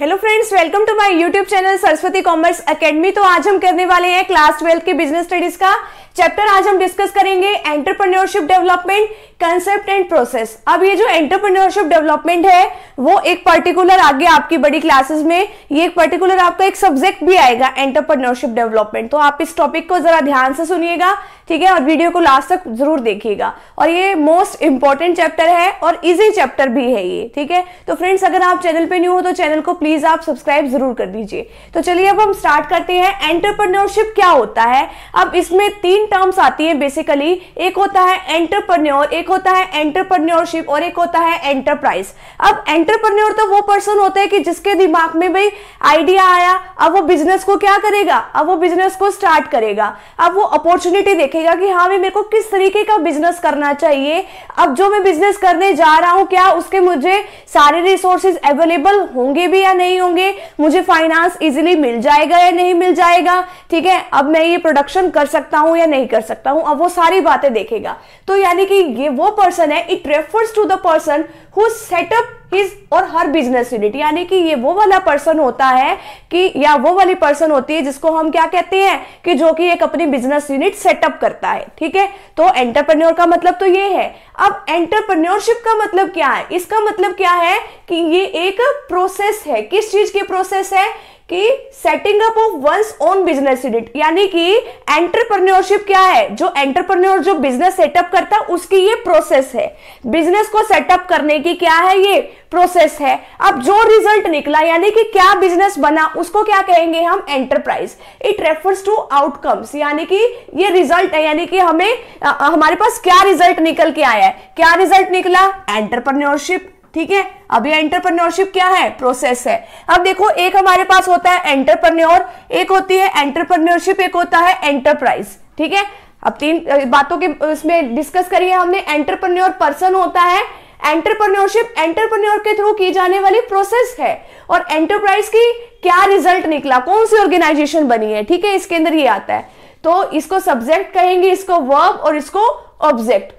Hello friends, welcome to my YouTube channel Saraswati commerce academy. तो आज हम करने वाले हैं क्लास 12 की बिजनेस स्टडीज का चैप्टर। आज हम डिस्कस करेंगे entrepreneurship development concept and process. अब ये जो एंटरप्रेन्योरशिप डेवलपमेंट है वो एक पर्टिकुलर आगे आपकी बड़ी क्लासेस में ये एक पर्टिकुलर आपका एक सब्जेक्ट भी आएगा एंटरप्रेन्योरशिप डेवलपमेंट। तो आप इस टॉपिक को जरा ध्यान से सुनिएगा, ठीक है, और वीडियो को लास्ट तक जरूर देखिएगा। और ये मोस्ट इंपॉर्टेंट चैप्टर है और इजी चैप्टर भी है ये, ठीक है। तो फ्रेंड्स, अगर आप चैनल पे न्यू हो तो चैनल को प्लीज आप सब्सक्राइब जरूर कर दीजिए। तो चलिए अब हम स्टार्ट करते हैं। एंटरप्रेन्योरशिप क्या होता है? अब इसमें तीन टर्म्स आती है बेसिकली। एक होता है एंटरप्रेन्योर, एक होता है एंटरप्रेन्योरशिप और एक होता है एंटरप्राइज। अब एंटरप्रेन्योर तो वो पर्सन होता है कि जिसके दिमाग में भाई आइडिया आया, अब वो बिजनेस को क्या करेगा, अब वो बिजनेस को स्टार्ट करेगा। अब वो अपॉर्चुनिटी देखेगा कि हाँ भाई मेरे को किस तरीके का बिजनेस करना चाहिए, अब जो मैं बिजनेस करने जा रहा हूं क्या उसके मुझे सारे रिसोर्सेज अवेलेबल होंगे भी या नहीं होंगे, मुझे फाइनेंस इजीली मिल जाएगा या नहीं मिल जाएगा, ठीक है, अब मैं ये प्रोडक्शन कर सकता हूं या नहीं कर सकता हूं, अब वो सारी बातें देखेगा। तो यानी कि ये वो पर्सन है, it refers to the person who set up his or her business unit. यानी कि ये वो वाला पर्सन होता है कि या वो वाली पर्सन होती है जिसको हम क्या कहते हैं कि जो कि एक अपनी बिजनेस यूनिट सेटअप करता है, ठीक है। तो एंटरप्रेन्योर का मतलब तो ये है। अब एंटरप्रेन्योरशिप का मतलब क्या है? इसका मतलब क्या है कि ये एक प्रोसेस है। किस चीज की प्रोसेस है? कि setting up of one's own business unit. यानी कि एंटरप्रेन्योरशिप क्या है? जो एंटरप्रेन्योर जो बिजनेस सेटअप करता है उसकी ये प्रोसेस है। बिजनेस को सेटअप करने की क्या है? ये प्रोसेस है। अब जो रिजल्ट निकला यानी कि क्या बिजनेस बना उसको क्या कहेंगे हम? Enterprise. It refers to outcomes. यानी कि ये रिजल्ट है, यानी कि हमें हमारे पास क्या रिजल्ट निकल के आया है, क्या रिजल्ट निकला? एंटरप्रेन्योरशिप, ठीक है। अब ये एंटरप्रेन्योरशिप क्या है? प्रोसेस है। अब देखो, एक हमारे पास होता है एंटरप्रेन्योर, एक होती है एंटरप्रेन्योरशिप, एक होता है एंटरप्राइज, ठीक है। अब तीन बातों के इसमें डिस्कस करिए हमने। एंटरप्रेन्योर पर्सन होता है, एंटरप्रेन्योरशिप एंटरप्रेन्योर के थ्रू की जाने वाली प्रोसेस है, और एंटरप्राइज की क्या रिजल्ट निकला, कौन सी ऑर्गेनाइजेशन बनी है, ठीक है, इसके अंदर ये आता है। तो इसको सब्जेक्ट कहेंगे, इसको वर्ब और इसको ऑब्जेक्ट।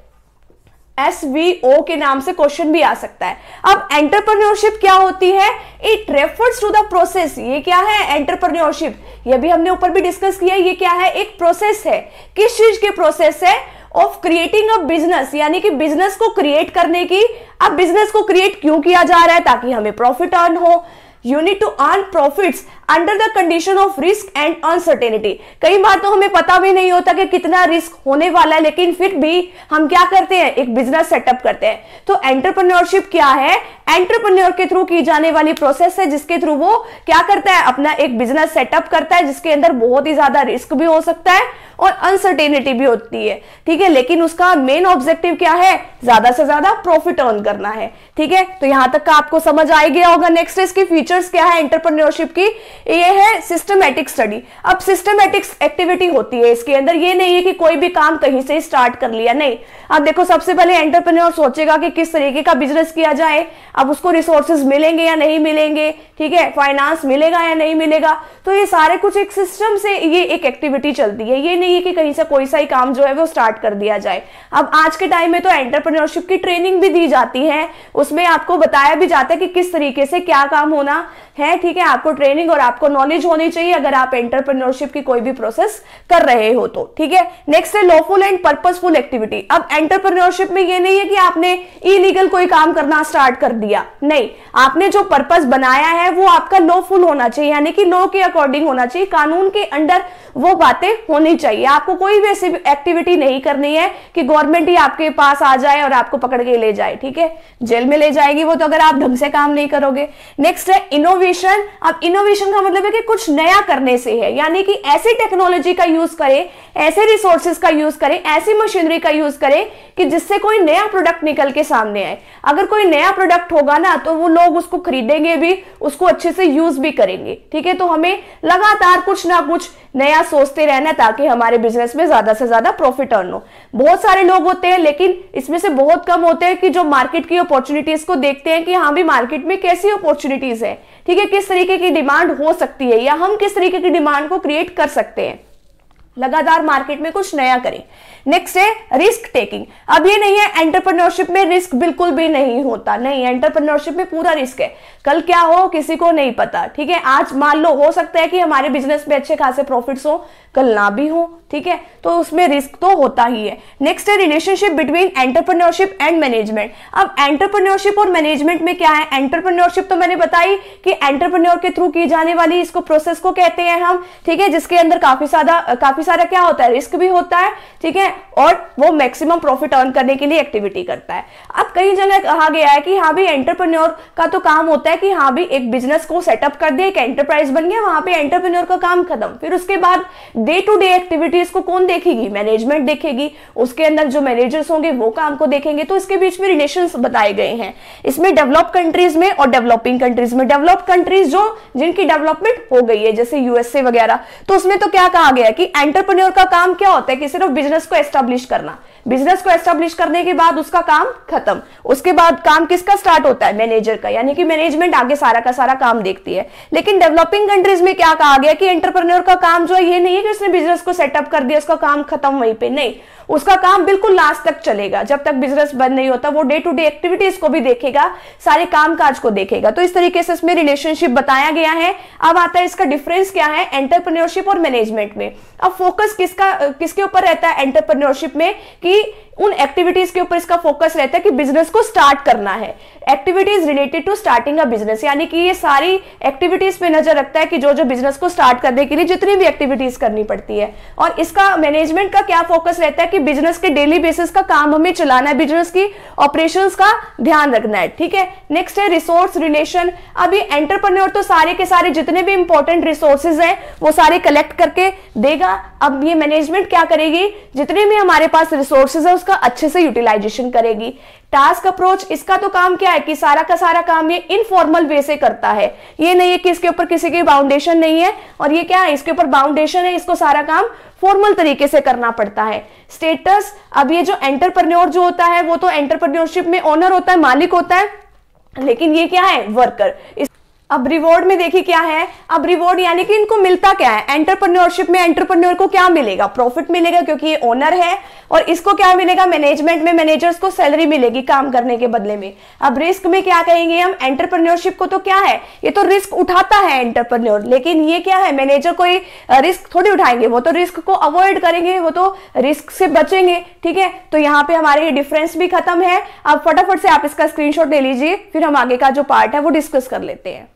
SVO के नाम से क्वेश्चन भी आ सकता है। अब एंटरप्रेन्योरशिप क्या होती है? It refers to the process. ये क्या है? एंटरप्रेन्योरशिप, ये भी हमने ऊपर भी डिस्कस किया। ये क्या है? एक प्रोसेस है। किस चीज की प्रोसेस है? Of creating a business. यानी कि बिजनेस को क्रिएट करने की। अब बिजनेस को क्रिएट क्यों किया जा रहा है? ताकि हमें प्रॉफिट अर्न हो। You need to earn profits under the condition of risk and uncertainty। कई बार तो हमें पता भी नहीं होता कि कितना रिस्क होने वाला है, लेकिन फिर भी हम क्या करते हैं? एक बिजनेस सेटअप करते हैं। तो एंटरप्रेन्योरशिप क्या है? एंटरप्रेन्योर के थ्रू की जाने वाली प्रोसेस है जिसके थ्रू वो क्या करता है? अपना एक बिजनेस सेटअप करता है जिसके अंदर बहुत ही ज्यादा रिस्क भी हो सकता है और अनसर्टेनिटी भी होती है, ठीक है। लेकिन उसका मेन ऑब्जेक्टिव क्या है? ज्यादा से ज्यादा प्रॉफिट अर्न करना है, ठीक है। तो यहां तक का आपको समझ आ गया होगा। नेक्स्ट इसकी फीचर्स क्या है एंटरप्रेन्योरशिप की? ये है सिस्टमैटिक स्टडी। अब सिस्टमैटिक एक्टिविटी होती है इसके अंदर। ये नहीं है कि कोई भी काम कहीं से स्टार्ट कर लिया, नहीं। अब देखो, सबसे पहले एंटरप्रेन्योर सोचेगा कि किस तरीके का बिजनेस किया जाए, अब उसको रिसोर्सेज मिलेंगे या नहीं मिलेंगे, ठीक है, फाइनेंस मिलेगा या नहीं मिलेगा। तो ये सारे कुछ एक सिस्टम से ये एक एक्टिविटी चलती है। ये नहीं है कि कहीं से कोई सा ही काम जो है वो स्टार्ट कर दिया जाए। अब आज के टाइम में तो एंटरप्रेन्योरशिप की ट्रेनिंग भी दी जाती है, उसमें आपको बताया भी जाता है कि किस तरीके से क्या काम होना है, ठीक है। आपको ट्रेनिंग और आपको नॉलेज होनी चाहिए अगर आप एंटरप्रेन्योरशिप की कोई भी प्रोसेस कर रहे हो तो, ठीक है। नेक्स्ट है लॉफुल एंड पर्पसफुल एक्टिविटी। अब एंटरप्रेन्योरशिप में ये नहीं है कि आपने इलीगल कोई काम करना स्टार्ट कर दिया, नहीं। आपने जो पर्पस बनाया है वो आपका लॉफुल होना चाहिए, यानी कि लॉ के अकॉर्डिंग होना चाहिए, कानून के अंडर वो बातें होनी चाहिए। आपको कोई भी ऐसी एक्टिविटी नहीं करनी है कि गवर्नमेंट ही आपके पास आ जाए और आपको पकड़ के ले जाए, ठीक है, जेल में ले जाएगी वो तो अगर आप ढंग से काम नहीं करोगे। नेक्स्ट है इनोवेशन। अब इनोवेशन का मतलब है कि कुछ नया करने से है, यानी कि ऐसी टेक्नोलॉजी का यूज करें, ऐसे रिसोर्सेज का यूज करें, ऐसी मशीनरी का यूज करें कि जिससे कोई नया प्रोडक्ट निकल के सामने आए। अगर कोई नया प्रोडक्ट होगा ना तो वो लोग उसको खरीदेंगे भी, उसको अच्छे से यूज भी करेंगे, ठीक है। तो हमें लगातार कुछ ना कुछ नया सोचते रहना ताकि हमारे बिजनेस में ज्यादा से ज्यादा प्रॉफिट अर्न हो। बहुत सारे लोग होते हैं लेकिन इसमें से बहुत कम होते हैं कि जो मार्केट की अपॉर्चुनिटीज को देखते हैं कि हाँ भी मार्केट में कैसी अपॉर्चुनिटीज है, ठीक है, किस तरीके की डिमांड हो सकती है या हम किस तरीके की डिमांड को क्रिएट कर सकते हैं। लगातार मार्केट में कुछ नया करें। नेक्स्ट है रिस्क टेकिंग। अब ये नहीं है एंटरप्रेन्योरशिप में रिस्क बिल्कुल भी नहीं होता, नहीं, एंटरप्रेन्योरशिप में पूरा रिस्क है। कल क्या हो किसी को नहीं पता, ठीक है। आज मान लो हो सकता है कि हमारे बिजनेस में अच्छे खासे प्रॉफिट्स हो, कल ना भी हो, ठीक है, तो उसमें रिस्क तो होता ही है। नेक्स्ट है relationship between entrepreneurship and management. अब एंटरप्रेन्योरशिप और मैनेजमेंट में क्या है, एंटरप्रेन्योरशिप तो मैंने बताई कि एंटरप्रेन्योर के थ्रू की जाने वाली इसको प्रोसेस को कहते हैं हम, ठीक है, जिसके अंदर काफी सारा क्या होता है, रिस्क भी होता है, ठीक है, और वो मैक्सिमम प्रॉफिट अर्न करने के लिए एक्टिविटी करता है। अब कई जगह कहा गया है कि हाँ भी एंटरप्रेन्योर का तो काम होता है कि हाँ भी एक बिजनेस को सेटअप कर दिया, एक एंटरप्राइज बन गया, वहां पे एंटरप्रेन्योर का काम खत्म। फिर उसके बाद डे टू डे एक्टिविटीज को कौन देखेगी, मैनेजमेंट देखेगी, उसके अंदर जो मैनेजर्स होंगे वो काम को देखेंगे। तो इसके बीच में रिलेशंस बताए गए हैं इसमें डेवलप कंट्रीज में और डेवलपिंग कंट्रीज में। डेवलप कंट्रीज जो जिनकी डेवलपमेंट हो गई है जैसे यूएसए वगैरह, तो उसमें तो क्या कहा गया है कि एंटरप्रेन्योर का काम क्या होता है कि सिर्फ बिजनेस को एस्टेब्लिश करना, बिजनेस को एस्टेब्लिश करने के बाद उसका काम खत्म। उसके बाद काम किसका स्टार्ट होता है, मैनेजर का, यानी कि मैनेजमेंट आगे सारा का सारा काम देखती है। लेकिन डेवलपिंग कंट्रीज में क्या कहा गया कि एंटरप्रेन्योर का काम जो है ये नहीं है कि उसने बिजनेस को सेटअप कर दिया उसका काम खत्म वहीं पे, नहीं, उसका काम बिल्कुल लास्ट तक चलेगा, जब तक बिजनेस बंद नहीं होता वो डे टू डे एक्टिविटीज को भी देखेगा, सारे कामकाज को देखेगा। तो इस तरीके से इसमें रिलेशनशिप बताया गया है। अब आता है इसका डिफरेंस क्या है एंटरप्रेन्योरशिप और मैनेजमेंट में। अब फोकस किसके ऊपर रहता है एंटरप्रेन्योरशिप में कि उन एक्टिविटीज के ऊपर इसका फोकस रहता है कि बिजनेस को स्टार्ट करना है, activities related to starting a business, यानी कि ये सारी एक्टिविटीज पे नजर रखता है कि जो बिजनेस को स्टार्ट करने के लिए जितनी भी एक्टिविटीज करनी पड़ती है। और इसका मैनेजमेंट का क्या फोकस रहता है कि बिजनेस के डेली बेसिस का काम हमें चलाना है, बिजनेस की ऑपरेशंस का ध्यान रखना है, ठीक है। नेक्स्ट है रिसोर्स रिलेशन। अभी एंटरप्रेन्योर तो सारे के सारे जितने भी इंपॉर्टेंट रिसोर्सेज हैं वो सारे कलेक्ट करके देगा। अब ये मैनेजमेंट क्या करेगी, जितने भी हमारे पास रिसोर्सेज है उसका अच्छे से यूटिलाइजेशन करेगी। टास्क अप्रोच, इसका तो काम क्या है कि सारा का सारा काम ये इनफॉर्मल वे से करता है, ये नहीं है कि इसके ऊपर किसी की बाउंडेशन नहीं है, और ये क्या है इसके ऊपर बाउंडेशन है, इसको सारा काम फॉर्मल तरीके से करना पड़ता है। स्टेटस, अब ये जो एंटरप्रेन्योर जो होता है वो तो एंटरप्रेन्योरशिप में ओनर होता है, मालिक होता है, लेकिन ये क्या है वर्कर। अब रिवॉर्ड में देखिए क्या है, अब रिवॉर्ड यानी कि इनको मिलता क्या है, एंटरप्रेन्योरशिप में एंटरप्रेन्योर को क्या मिलेगा, प्रॉफिट मिलेगा क्योंकि ये ओनर है, और इसको क्या मिलेगा, मैनेजमेंट में मैनेजर्स को सैलरी मिलेगी काम करने के बदले में। अब रिस्क में क्या कहेंगे हम, एंटरप्रेन्योरशिप को तो क्या है, ये तो रिस्क उठाता है एंटरप्रेन्योर, लेकिन ये क्या है मैनेजर कोई रिस्क थोड़ी उठाएंगे, वो तो रिस्क को अवॉइड करेंगे, वो तो रिस्क से बचेंगे, ठीक है। तो यहाँ पे हमारे ये डिफरेंस भी खत्म है। अब फटाफट से आप इसका स्क्रीनशॉट ले लीजिए, फिर हम आगे का जो पार्ट है वो डिस्कस कर लेते हैं।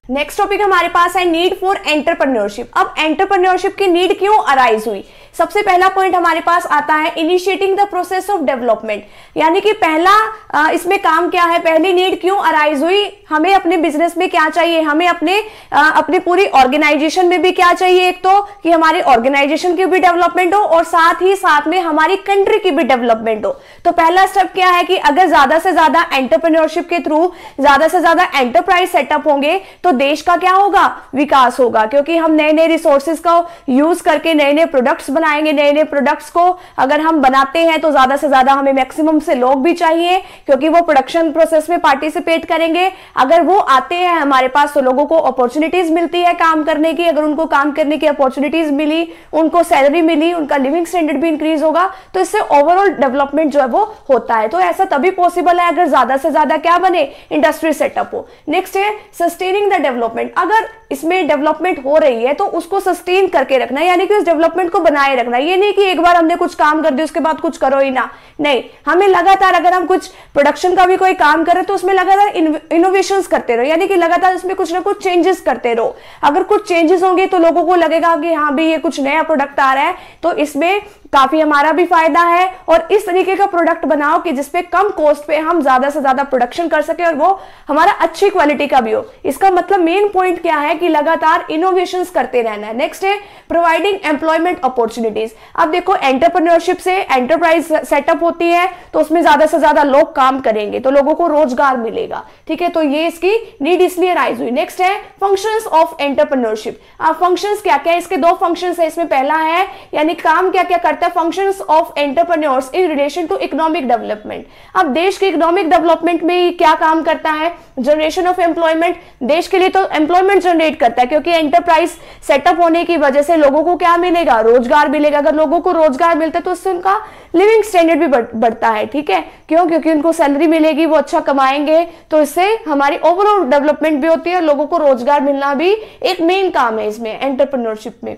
नेक्स्ट टॉपिक हमारे पास है नीड फॉर एंटरप्रेन्योरशिप। अब एंटरप्रेन्योरशिप की नीड क्यों अराइज हुई, सबसे पहला पॉइंट हमारे पास आता है initiating the process of development, यानी कि पहला इसमें काम क्या है, पहली नीड क्यों अराइज हुई, हमें अपने बिजनेस में क्या चाहिए, हमें अपने पूरी ऑर्गेनाइजेशन में भी क्या चाहिए, एक तो कि हमारी ऑर्गेनाइजेशन की भी डेवलपमेंट हो और साथ ही साथ में हमारी कंट्री की भी डेवलपमेंट हो। तो पहला स्टेप क्या है कि अगर ज्यादा से ज्यादा एंटरप्रेन्योरशिप के थ्रू ज्यादा से ज्यादा एंटरप्राइज सेटअप होंगे तो देश का क्या होगा, विकास होगा, क्योंकि हम नए नए रिसोर्सेज का यूज करके नए नए प्रोडक्ट्स बनाएंगे। नए नए प्रोडक्ट्स को अगर हम बनाते हैं तो ज्यादा से ज्यादा हमें मैक्सिमम से लोग भी चाहिए, क्योंकि वो प्रोडक्शन प्रोसेस में पार्टिसिपेट करेंगे। अगर वो आते हैं हमारे पास तो लोगों को अपॉर्चुनिटीज मिलती है काम करने की, अगर उनको काम करने की अपॉर्चुनिटीज मिली, उनको सैलरी मिली, उनका लिविंग स्टैंडर्ड भी इंक्रीज होगा, तो इससे ओवरऑल डेवलपमेंट जो है वो होता है। तो ऐसा तभी पॉसिबल है अगर ज्यादा से ज्यादा क्या बने, इंडस्ट्री सेटअप हो। नेक्स्ट है सस्टेनिंग द डेवलपमेंट, अगर इसमें डेवलपमेंट हो रही है तो उसको सस्टेन करके रखना, यानी कि उस डेवलपमेंट को बनाए रखना। ये नहीं कि एक बार हमने कुछ काम कर दिया उसके बाद कुछ करो ही ना, नहीं, हमें लगातार अगर हम कुछ प्रोडक्शन का भी कोई काम कर रहे तो उसमें लगातार इनोवेशंस करते रहो, यानी कि लगातार इसमें कुछ ना कुछ चेंजेस करते रहो। अगर कुछ चेंजेस होंगे तो लोगों को लगेगा कि हाँ भी ये कुछ नया प्रोडक्ट आ रहा है, तो इसमें काफी हमारा भी फायदा है। और इस तरीके का प्रोडक्ट बनाओ कि जिसपे कम कॉस्ट पे हम ज्यादा से ज्यादा प्रोडक्शन कर सके और वो हमारा अच्छी क्वालिटी का भी हो। इसका मतलब मेन पॉइंट क्या है कि लगातार इनोवेशंस करते रहना है। नेक्स्ट है प्रोवाइडिंग एम्प्लॉयमेंट अपॉर्चुनिटीज। अब देखो एंटरप्रेन्योरशिप से एंटरप्राइज सेटअप होती है तो उसमें ज्यादा से ज्यादा लोग काम करेंगे तो लोगों को रोजगार मिलेगा, ठीक है, तो ये इसकी नीड इसलिए राइज हुई। नेक्स्ट है फंक्शंस ऑफ एंटरप्रेन्योरशिप। अब फंक्शंस क्या क्या है, इसके दो फंक्शंस है इसमें। पहला है यानी काम क्या क्या करता है functions of entrepreneurs in relation to economic development. अब देश के इकोनॉमिक डेवलपमेंट में क्या काम करता है, जनरेशन ऑफ एम्प्लॉयमेंट, देश के लिए तो एम्प्लॉयमेंट जनरेट करता है, क्योंकि एंटरप्राइज सेटअप होने की वजह से लोगों को क्या मिलेगा, रोजगार मिलेगा। अगर लोगों को रोजगार मिलता है तो उससे उनका लिविंग स्टैंडर्ड भी बढ़ता है, ठीक है, क्यों, क्योंकि उनको सैलरी मिलेगी, वो अच्छा कमाएंगे, तो इससे हमारी ओवरऑल डेवलपमेंट भी होती है और लोगों को रोजगार मिलना भी एक मेन काम है इसमें, एंटरप्रेन्योरशिप में।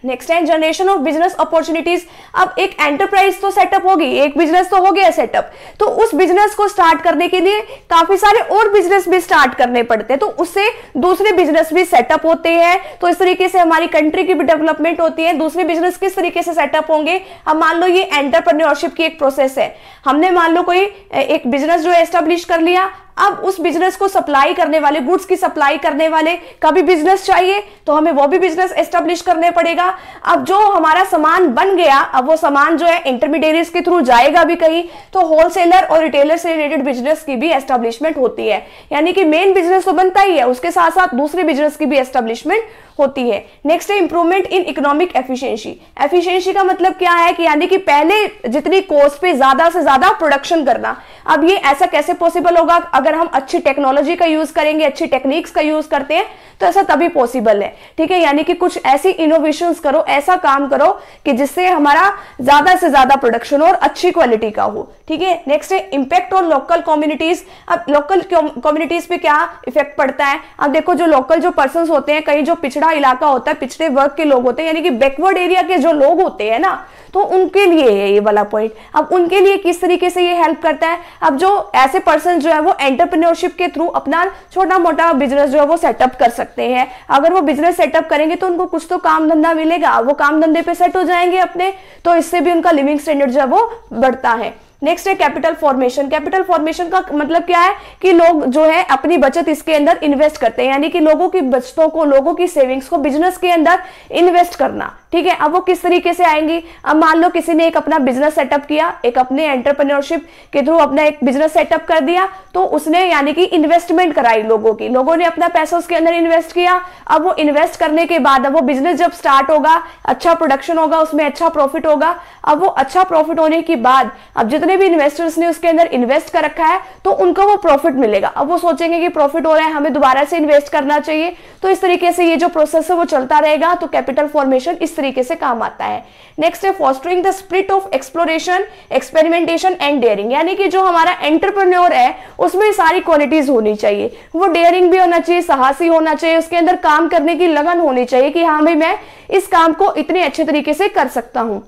नेक्स्ट है जनरेशन ऑफ बिजनेस अपॉर्चुनिटीज। अब एक एंटरप्राइज तो सेटअप होगी, एक बिजनेस तो हो गया सेटअप, तो उस बिजनेस को स्टार्ट करने के लिए काफी सारे और बिजनेस भी स्टार्ट करने पड़ते हैं, तो उससे दूसरे बिजनेस भी सेटअप होते हैं। तो इस तरीके से हमारी कंट्री की भी डेवलपमेंट होती है। दूसरे बिजनेस किस तरीके से सेटअप होंगे, अब मान लो ये एंटरप्रेन्योरशिप की एक प्रोसेस है, हमने मान लो कोई एक बिजनेस जो है एस्टेब्लिश कर लिया, अब उस बिजनेस को सप्लाई करने वाले, गुड्स की सप्लाई करने वाले का भी बिजनेस चाहिए, तो हमें वो भी बिजनेस एस्टेब्लिश करने पड़ेगा। अब जो हमारा सामान बन गया, अब वो सामान जो है इंटरमीडिएट्स के थ्रू जाएगा भी कहीं, तो होलसेलर और रिटेलर से रिलेटेड बिजनेस की भी एस्टेब्लिशमेंट होती है। यानी कि मेन बिजनेस तो बनता ही है, उसके साथ साथ दूसरे बिजनेस की भी एस्टेब्लिशमेंट होती है। नेक्स्ट है improvement in economic efficiency. Efficiency का मतलब क्या है कि यानी कि पहले जितनी कॉस्ट पे ज्यादा से ज्यादा प्रोडक्शन करना। अब ये ऐसा कैसे पॉसिबल होगा, अगर हम अच्छी टेक्नोलॉजी का यूज करेंगे, अच्छी टेक्निक्स का यूज करते हैं, तो ऐसा तभी पॉसिबल है, ठीक है। यानी कि कुछ ऐसी इनोवेशंस करो, ऐसा काम करो कि जिससे हमारा ज्यादा से ज्यादा प्रोडक्शन और अच्छी क्वालिटी का हो, ठीक है। नेक्स्ट है इंपैक्ट ऑन लोकल कम्युनिटीज। अब लोकल कम्युनिटीज पे क्या इफेक्ट पड़ता है, अब देखो जो लोकल जो पर्संस होते हैं, कहीं जो पिछड़ा इलाका होता है, पिछड़े वर्ग के लोग होते हैं, यानी कि बैकवर्ड एरिया के जो लोग होते हैं ना, तो उनके लिए है ये वाला पॉइंट। अब उनके लिए किस तरीके से ये हेल्प करता है, अब जो ऐसे पर्सन जो है वो एंटरप्रेन्योरशिप के थ्रू अपना छोटा मोटा बिजनेस जो है वो सेटअप कर सकते हैं। अगर वो बिजनेस सेटअप करेंगे तो उनको कुछ तो काम धंधा मिलेगा, वो काम धंधे पे सेट हो जाएंगे अपने, तो इससे भी उनका लिविंग स्टैंडर्ड जो है वो बढ़ता है। नेक्स्ट है कैपिटल फॉर्मेशन। कैपिटल फॉर्मेशन का मतलब क्या है कि लोग जो है अपनी बचत इसके अंदर इन्वेस्ट करते हैं, यानी कि लोगों की बचतों को, लोगों की सेविंग्स को बिजनेस के अंदर इन्वेस्ट करना, ठीक है। अब वो किस तरीके से आएंगी, अब मान लो किसी ने एक अपना बिजनेस सेटअप किया, एक अपने एंटरप्रेन्योरशिप के थ्रू अपना एक बिजनेस सेटअप कर दिया, तो उसने यानी कि इन्वेस्टमेंट कराई लोगों की, लोगों ने अपना पैसा उसके अंदर इन्वेस्ट किया। अब वो इन्वेस्ट करने के बाद अब वो बिजनेस जब स्टार्ट होगा, अच्छा प्रोडक्शन होगा, उसमें अच्छा प्रॉफिट होगा। अब वो अच्छा प्रॉफिट होने के बाद अब जितने भी इन्वेस्टर्स ने उसके अंदर इन्वेस्ट कर रखा है, तो उनको वो प्रॉफिट मिलेगा। अब वो सोचेंगे कि प्रॉफिट हो रहा है, हमें दोबारा से इन्वेस्ट करना चाहिए, तो इस तरीके से ये जो प्रोसेस है वो चलता रहेगा। तो कैपिटल फॉर्मेशन इस तरीके से काम आता है। नेक्स्ट है fostering the spirit of exploration, experimentation and daring. यानी कि जो हमारा एंटरप्रेन्योर है उसमें सारी क्वालिटीज होनी चाहिए, वो डेयरिंग भी होना चाहिए, साहसी होना चाहिए, उसके अंदर काम करने की लगन होनी चाहिए कि हाँ भाई मैं इस काम को इतने अच्छे तरीके से कर सकता हूं,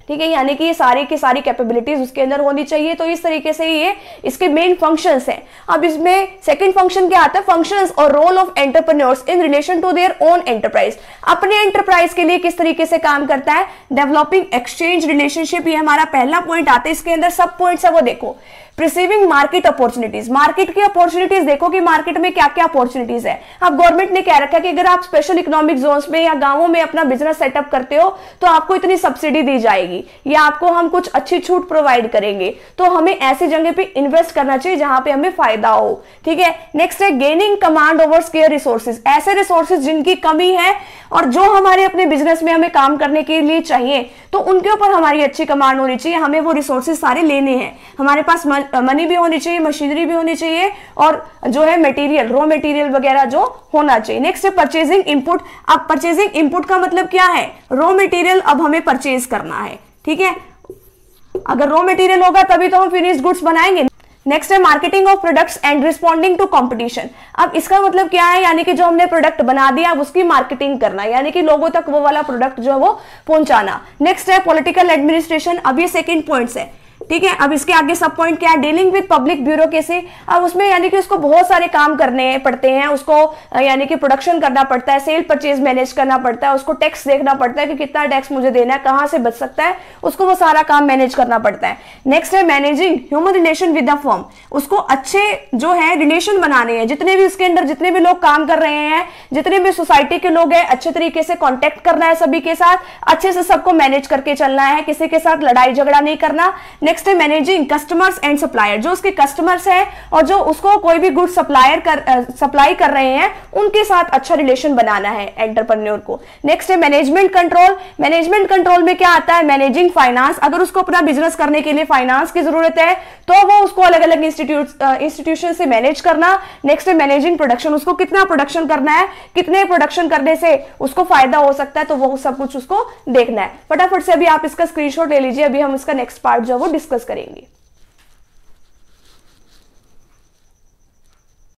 ठीक है। यानी कि ये सारी की सारी कैपेबिलिटीज उसके अंदर होनी चाहिए। तो इस तरीके से ये इसके मेन फंक्शंस हैं। अब इसमें सेकंड फंक्शन क्या आता है, फंक्शंस और role of entrepreneurs in relation to their own enterprise. अपने एंटरप्राइज के लिए किस तरीके से काम करता है, डेवलपिंग एक्सचेंज रिलेशनशिप, ये हमारा पहला पॉइंट आता है। इसके अंदर सब पॉइंट्स है वो देखो। प्रिसीविंग मार्केट अपॉर्चुनिटीज, मार्केट की अपॉर्चुनिटीज देखो कि मार्केट में क्या क्या अपॉर्चुनिटीज है। अब गवर्नमेंट ने क्या रखा है कि अगर आप स्पेशल इकोनॉमिक जोन्स में या गांवों में अपना बिजनेस सेटअप करते हो तो आपको इतनी सब्सिडी दी जाएगी या आपको हम कुछ अच्छी छूट प्रोवाइड करेंगे। तो हमें ऐसी जगह पे इन्वेस्ट करना चाहिए जहां पे हमें फायदा हो, ठीक है। नेक्स्ट है gaining command over square resources, ऐसे रिसोर्सेज जिनकी कमी है और जो हमारे अपने बिजनेस में हमें काम करने के लिए चाहिए, तो उनके ऊपर हमारी अच्छी कमांड होनी चाहिए। हमें वो रिसोर्सेज सारे लेने हैं, हमारे पास मनी भी होनी चाहिए, मशीनरी भी होनी चाहिए और जो है मटेरियल, रॉ मटेरियल वगैरह जो होना चाहिए। नेक्स्ट है परचेजिंग इनपुट। अब परचेजिंग इनपुट का मतलब क्या है, रॉ मटेरियल अब हमें परचेज करना है, ठीक है। अगर रॉ मटेरियल होगा तभी तो हम फिनिश्ड गुड्स बनाएंगे। नेक्स्ट है marketing of products and responding to competition. अब इसका मतलब क्या है, यानी कि जो हमने प्रोडक्ट बना दिया अब उसकी मार्केटिंग करना, यानी कि लोगों तक वो वाला प्रोडक्ट जो है वो पहुंचाना। नेक्स्ट है पॉलिटिकल एडमिनिस्ट्रेशन। अब ये सेकंड पॉइंट्स है, ठीक है। अब इसके आगे सब पॉइंट क्या है, डीलिंग विद पब्लिक ब्यूरोक्रेसी। अब उसमें यानी कि उसको बहुत सारे काम करने पड़ते हैं, उसको यानी कि प्रोडक्शन करना पड़ता है, सेल परचेज मैनेज करना पड़ता है, उसको टैक्स देखना पड़ता है कि कितना टैक्स मुझे देना है, कहां से बच सकता है, उसको वो सारा काम मैनेज करना पड़ता है। नेक्स्ट है managing human relation with the firm. उसको अच्छे जो है रिलेशन बनाने हैं, जितने भी उसके अंदर जितने भी लोग काम कर रहे हैं, जितने भी सोसाइटी के लोग हैं, अच्छे तरीके से कॉन्टेक्ट करना है सभी के साथ, अच्छे से सबको मैनेज करके चलना है, किसी के साथ लड़ाई झगड़ा नहीं करना। नेक्स्ट है मैनेजिंग कस्टमर्स एंड सप्लायर, जो उसके कस्टमर्स है और जो उसको कोई भी गुड सप्लाई कर रहे हैं उनके साथ अच्छा रिलेशन बनाना है एंटरप्रेन्योर को। नेक्स्ट है मैनेजमेंट कंट्रोल। मैनेजमेंट कंट्रोल में क्या आता है, मैनेजिंग फाइनेंस, अगर उसको अपना बिजनेस करने के लिए फाइनेंस की जरूरत है तो वो उसको अलग अलग इंस्टीट्यूशन से मैनेज करना। नेक्स्ट है मैनेजिंग प्रोडक्शन, उसको कितना प्रोडक्शन करना है, कितने प्रोडक्शन करने से उसको फायदा हो सकता है, तो वो सब कुछ उसको देखना है। फटाफट से अभी आप इसका स्क्रीनशॉट ले लीजिए, अभी हम इसका नेक्स्ट पार्ट जो है वो डिस्कस करेंगे।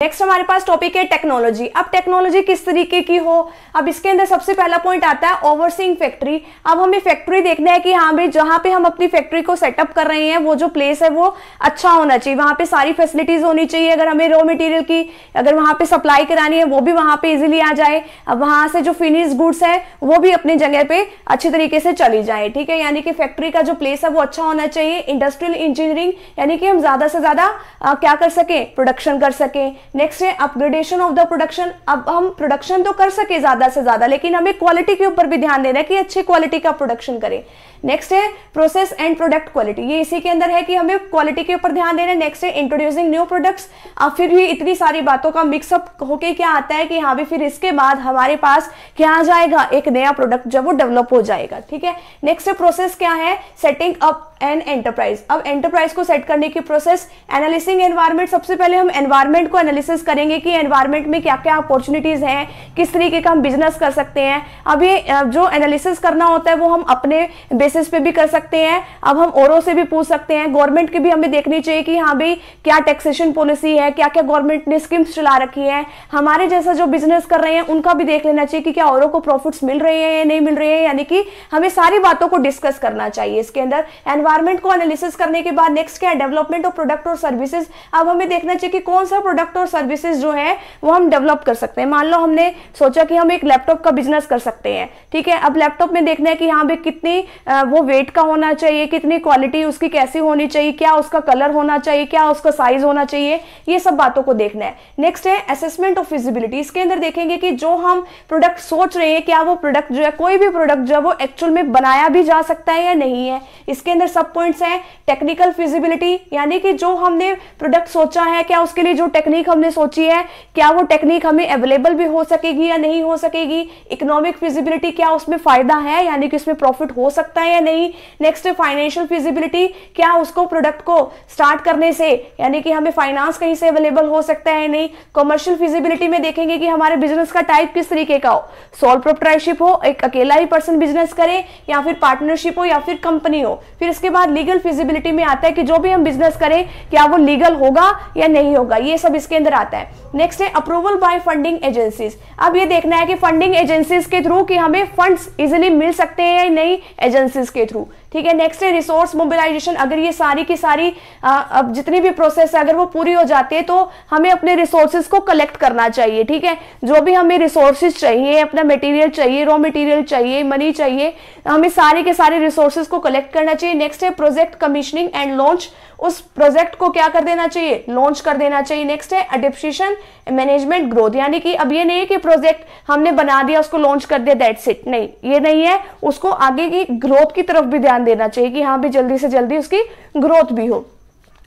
नेक्स्ट हमारे पास टॉपिक है टेक्नोलॉजी। अब टेक्नोलॉजी किस तरीके की हो, अब इसके अंदर सबसे पहला पॉइंट आता है ओवरसीइंग फैक्ट्री। अब हमें फैक्ट्री देखना है कि हाँ भाई जहां पे हम अपनी फैक्ट्री को सेटअप कर रहे हैं वो जो प्लेस है वो अच्छा होना चाहिए, वहां पे सारी फैसिलिटीज होनी चाहिए। अगर हमें रॉ मटेरियल की अगर वहां पे सप्लाई करानी है वो भी वहां पे इजिली आ जाए, अब वहां से जो फिनिश गुड्स है वो भी अपनी जगह पे अच्छी तरीके से चली जाए, ठीक है। यानी कि फैक्ट्री का जो प्लेस है वो अच्छा होना चाहिए। इंडस्ट्रियल इंजीनियरिंग, यानी कि हम ज्यादा से ज्यादा क्या कर सके, प्रोडक्शन कर सके। नेक्स्ट है अपग्रेडेशन ऑफ द प्रोडक्शन। अब हम प्रोडक्शन तो कर सके ज्यादा से ज्यादा, लेकिन हमें क्वालिटी के ऊपर भी ध्यान देना है कि अच्छी क्वालिटी का प्रोडक्शन करें। नेक्स्ट है प्रोसेस एंड प्रोडक्ट क्वालिटी, ये इसी के अंदर है कि हमें क्वालिटी के ऊपर ध्यान देना है। नेक्स्ट है इंट्रोड्यूसिंग न्यू प्रोडक्ट्स। अब फिर भी इतनी सारी बातों का मिक्सअप होके क्या आता है कि हाँ भी फिर इसके बाद हमारे पास क्या आ जाएगा, एक नया प्रोडक्ट जब वो डेवलप हो जाएगा, ठीक है। नेक्स्ट है प्रोसेस क्या है, सेटिंग अप एन एंटरप्राइज। अब एंटरप्राइज को सेट करने की प्रोसेस, एनालिसिंग एनवायरमेंट। सबसे पहले हम एनवायरमेंट को एनालिसिस करेंगे कि एनवायरमेंट में क्या क्या अपॉर्चुनिटीज हैं, किस तरीके का हम बिजनेस कर सकते हैं। अब ये जो एनालिसिस करना होता है वो हम अपने बेसिस पे भी कर सकते हैं, अब हम औरों से भी पूछ सकते हैं। गवर्नमेंट की भी हमें देखनी चाहिए कि हाँ भाई क्या टैक्सेशन पॉलिसी है, क्या क्या गवर्नमेंट ने स्कीम्स चला रखी है। हमारे जैसा जो बिजनेस कर रहे हैं उनका भी देख लेना चाहिए कि क्या औरों को प्रॉफिट्स मिल रहे हैं या नहीं मिल रहे हैं, यानी कि हमें सारी बातों को डिस्कस करना चाहिए इसके अंदर। एनवायरमेंट को एनालिसिस करने के बाद नेक्स्ट क्या है, डेवलपमेंट ऑफ प्रोडक्ट और सर्विसेज। अब हमें देखना चाहिए कि कौन सा प्रोडक्ट और सर्विसेज जो है वो हम डेवलप कर सकते हैं। मान लो हमने सोचा कि हम एक लैपटॉप का बिजनेस कर सकते हैं, ठीक है। अब लैपटॉप में देखना है कि हाँ भाई कितनी वो वेट का होना चाहिए, कितनी क्वालिटी उसकी कैसी होनी चाहिए, क्या उसका कलर होना चाहिए, क्या उसका साइज होना चाहिए, ये सब बातों को देखना है। नेक्स्ट है असेसमेंट ऑफ फिजिबिलिटी। इसके अंदर देखेंगे कि जो हम प्रोडक्ट सोच रहे हैं क्या वो प्रोडक्ट जो है, कोई भी प्रोडक्ट जो है वो एक्चुअल में बनाया भी जा सकता है या नहीं है। इसके अंदर सब पॉइंट्स हैं। टेक्निकल फिजिबिलिटी, यानी कि जो हमने प्रोडक्ट सोचा है क्या उसके लिए जो टेक्निक हमने सोची है क्या वो टेक्निक हमें अवेलेबल भी हो सकेगी या नहीं हो सकेगी। इकोनॉमिक फिजिबिलिटी, क्या उसमें फायदा है, यानी कि उसमें प्रॉफिट हो सकता है या नहीं। नेक्स्ट है फाइनेंशियल फिजिबिलिटी, क्या उसको प्रोडक्ट को स्टार्ट करने से यानी कि हमें फाइनेंस कहीं से अवेलेबल हो सकता है या नहीं। कमर्शियल फिजिबिलिटी में देखेंगे कि हमारे बिजनेस का टाइप किस तरीके का हो, सोल प्रोप्राइटरशिप हो, एक अकेला ही पर्सन बिजनेस करे, या फिर पार्टनरशिप हो, या फिर कंपनी हो। फिर इसके बाद लीगल फिजिबिलिटी में आता है कि जो भी हम बिजनेस करें क्या वो लीगल होगा या नहीं होगा, ये सब इसके अंदर आता है। नेक्स्ट है अप्रूवल बाय फंडिंग एजेंसीज। अब ये देखना है कि फंडिंग एजेंसीज के थ्रू कि हमें फंड्स इजीली मिल सकते हैं या नहीं एजेंसीज के थ्रू, ठीक है। नेक्स्ट है रिसोर्स मोबिलाइजेशन। अगर ये सारी की सारी अब जितनी भी प्रोसेस है अगर वो पूरी हो जाती है तो हमें अपने रिसोर्सेज को कलेक्ट करना चाहिए, ठीक है। जो भी हमें रिसोर्सेज चाहिए, अपना मटेरियल चाहिए, रॉ मटेरियल चाहिए, मनी चाहिए, हमें सारे के सारे रिसोर्सेज को कलेक्ट करना चाहिए। नेक्स्ट है प्रोजेक्ट कमीशनिंग एंड लॉन्च। उस प्रोजेक्ट को क्या कर देना चाहिए, लॉन्च कर देना चाहिए। नेक्स्ट है एडेप्टेशन मैनेजमेंट ग्रोथ, यानी कि अब ये नहीं है कि प्रोजेक्ट हमने बना दिया उसको लॉन्च कर दिया दैट्स इट, नहीं ये नहीं है, उसको आगे की ग्रोथ की तरफ भी ध्यान देना चाहिए कि हाँ भी जल्दी से जल्दी उसकी ग्रोथ भी हो।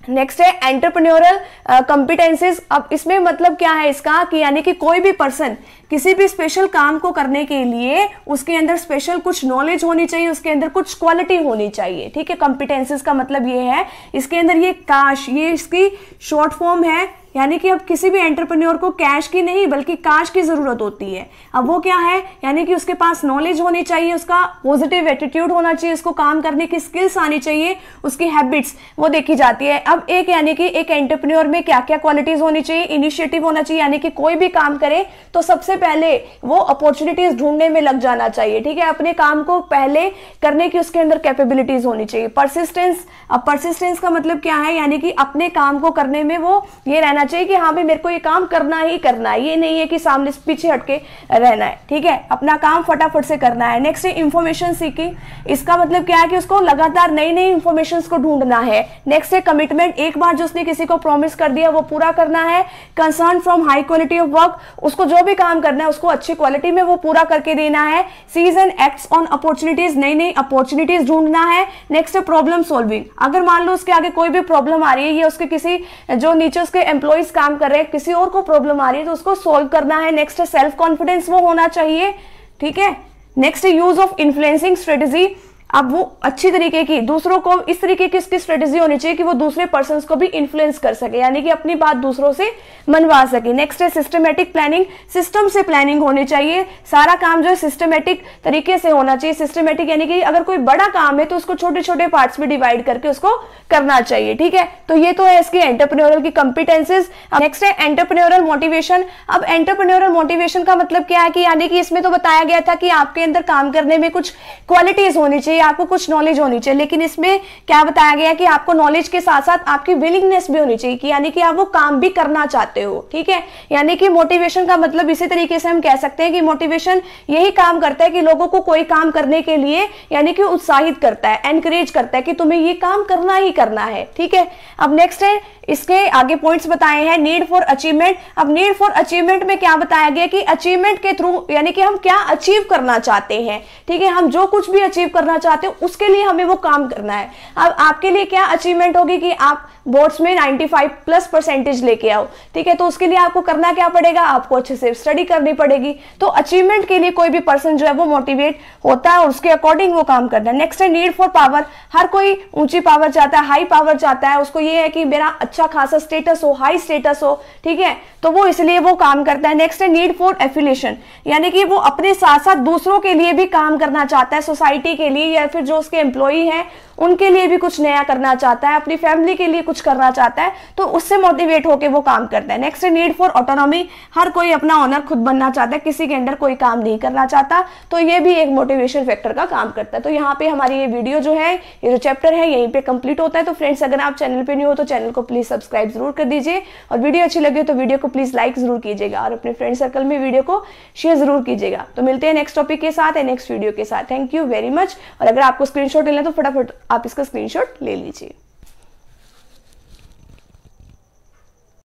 नेक्स्ट है एंटरप्रेन्योरल कॉम्पिटेंसीज। अब इसमें मतलब क्या है इसका कि यानी कि कोई भी पर्सन किसी भी स्पेशल काम को करने के लिए उसके अंदर स्पेशल कुछ नॉलेज होनी चाहिए, उसके अंदर कुछ क्वालिटी होनी चाहिए, ठीक है। कॉम्पिटेंसीज का मतलब ये है, इसके अंदर ये काश, ये इसकी शॉर्ट फॉर्म है, यानी कि अब किसी भी एंटरप्रेन्योर को कैश की नहीं बल्कि काश की जरूरत होती है। अब वो क्या है, यानी कि उसके पास नॉलेज होनी चाहिए, उसका पॉजिटिव एटीट्यूड होना चाहिए, उसको काम करने की स्किल्स आनी चाहिए, उसकी हैबिट्स वो देखी जाती है। अब एक यानी कि एक एंटरप्रेन्योर में क्या क्या क्वालिटीज होनी चाहिए, इनिशिएटिव होना चाहिए, यानी कि कोई भी काम करे तो सबसे पहले वो अपॉर्चुनिटीज ढूंढने में लग जाना चाहिए, ठीक है। अपने काम को पहले करने की उसके अंदर कैपेबिलिटीज होनी चाहिए। परसिस्टेंस, अब परसिस्टेंस का मतलब क्या है, यानी कि अपने काम को करने में वो ये रहना रहना चाहिए कि हाँ भाई मेरे को ये काम करना ही करना है, ये नहीं है कि सामने पीछे हटके रहना है, ठीक है, अपना काम फटाफट से करना है। नेक्स्ट है इंफॉर्मेशन सीकिंग, इसका मतलब क्या है कि उसको लगातार नई नई इंफॉर्मेशन को ढूंढना है। नेक्स्ट है कमिटमेंट, एक बार जो उसने किसी को प्रॉमिस कर दिया वो पूरा करना है। Concern from high quality of work, उसको जो भी काम करना है उसको अच्छी क्वालिटी में वो पूरा करके देना है। Seize and acts on opportunities, नई नई अपॉर्चुनिटीज ढूंढना है। नेक्स्ट है प्रॉब्लम सॉल्विंग, अगर मान लो उसके आगे कोई भी प्रॉब्लम आ रही है या उसके किसी जो नीचे उसके एम्प्लॉइज काम कर रहे हैं किसी और को प्रॉब्लम आ रही है तो उसको सॉल्व करना है। नेक्स्ट है सेल्फ कॉन्फिडेंस, वो होना चाहिए, ठीक है। नेक्स्ट है यूज ऑफ इन्फ्लुएंसिंग स्ट्रेटेजी, अब वो अच्छी तरीके की दूसरों को इस तरीके की इसकी स्ट्रेटेजी होनी चाहिए कि वो दूसरे पर्सन्स को भी इन्फ्लुएंस कर सके, यानी कि अपनी बात दूसरों से मनवा सके। नेक्स्ट है सिस्टमेटिक प्लानिंग, सिस्टम से प्लानिंग होनी चाहिए, सारा काम जो है सिस्टमेटिक तरीके से होना चाहिए। सिस्टमेटिक यानी कि अगर कोई बड़ा काम है तो उसको छोटे छोटे पार्ट्स में डिवाइड करके उसको करना चाहिए, ठीक है। तो ये तो है इसकी एंटरप्रेन्योरल की कंपिटेंसेस। नेक्स्ट है एंटरप्रेन्योरल मोटिवेशन, अब एंटरप्रेन्योरल मोटिवेशन का मतलब क्या है कि यानी कि इसमें तो बताया गया था कि आपके अंदर काम करने में कुछ क्वालिटीज होनी चाहिए, आपको कुछ नॉलेज होनी चाहिए, लेकिन इसमें क्या बताया गया कि आपको नॉलेज के साथ साथ आपकी विलिंगनेस भी होनी चाहिए कि यानी कि आप वो काम भी करना चाहते हो, ठीक है। यानी कि मोटिवेशन का मतलब इसी तरीके से हम कह सकते हैं कि मोटिवेशन यही काम करता है कि लोगों को कोई काम करने के लिए यानी कि उत्साहित करता है, एनकरेज करता है कि तुम्हें ये काम करना ही करना है, ठीक है। अब नेक्स्ट है इसके आगे पॉइंट्स बताए हैं नीड फॉर अचीवमेंट। अब नीड फॉर अचीवमेंट में क्या बताया गया कि अचीवमेंट के थ्रू यानी कि हम क्या अचीव करना चाहते हैं, ठीक है, हम जो कुछ भी अचीव करना चाहते हैं उसके लिए हमें वो काम करना है। अब आपके लिए क्या अचीवमेंट होगी कि आप बोर्ड्स में 95+ % लेके आओ, ठीक है, तो उसके लिए आपको करना क्या पड़ेगा, आपको अच्छे से स्टडी करनी पड़ेगी। तो अचीवमेंट के लिए कोई भी पर्सन जो है वो मोटिवेट होता है और उसके अकॉर्डिंग वो काम करता है। नेक्स्ट है नीड फॉर पावर, हर कोई ऊंची पावर चाहता है, हाई पावर चाहता है, उसको ये है कि मेरा अच्छा खासा स्टेटस हो, हाई स्टेटस हो, ठीक है, तो वो इसलिए वो काम करता है। नेक्स्ट है नीड फॉर एफिलिएशन, यानी कि वो अपने साथ साथ दूसरों के लिए भी काम करना चाहता है, सोसाइटी के लिए या फिर जो उसके एम्प्लॉई हैं उनके लिए भी कुछ नया करना चाहता है, अपनी फैमिली के लिए कुछ करना चाहता है, तो उससे मोटिवेट होकर वो काम करता है। नेक्स्ट है नीड फॉर ऑटोनॉमी, हर कोई अपना ऑनर खुद बनना चाहता है, किसी के अंडर कोई काम नहीं करना चाहता, तो ये भी एक मोटिवेशन फैक्टर का काम करता है। तो यहाँ पे हमारी ये वीडियो जो है, ये जो चैप्टर है यहीं पे कंप्लीट होता है। तो फ्रेंड्स अगर आप चैनल पे न्यू हो तो चैनल को प्लीज सब्सक्राइब जरूर कर दीजिए और वीडियो अच्छी लगी तो वीडियो को प्लीज लाइक जरूर कीजिएगा और अपने फ्रेंड सर्कल में वीडियो को शेयर जरूर कीजिएगा। तो मिलते हैं नेक्स्ट टॉपिक के साथ, नेक्स्ट वीडियो के साथ। Thank you very much. और अगर आपको स्क्रीनशॉट लेना है तो फटाफट आप इसका स्क्रीनशॉट ले लीजिए।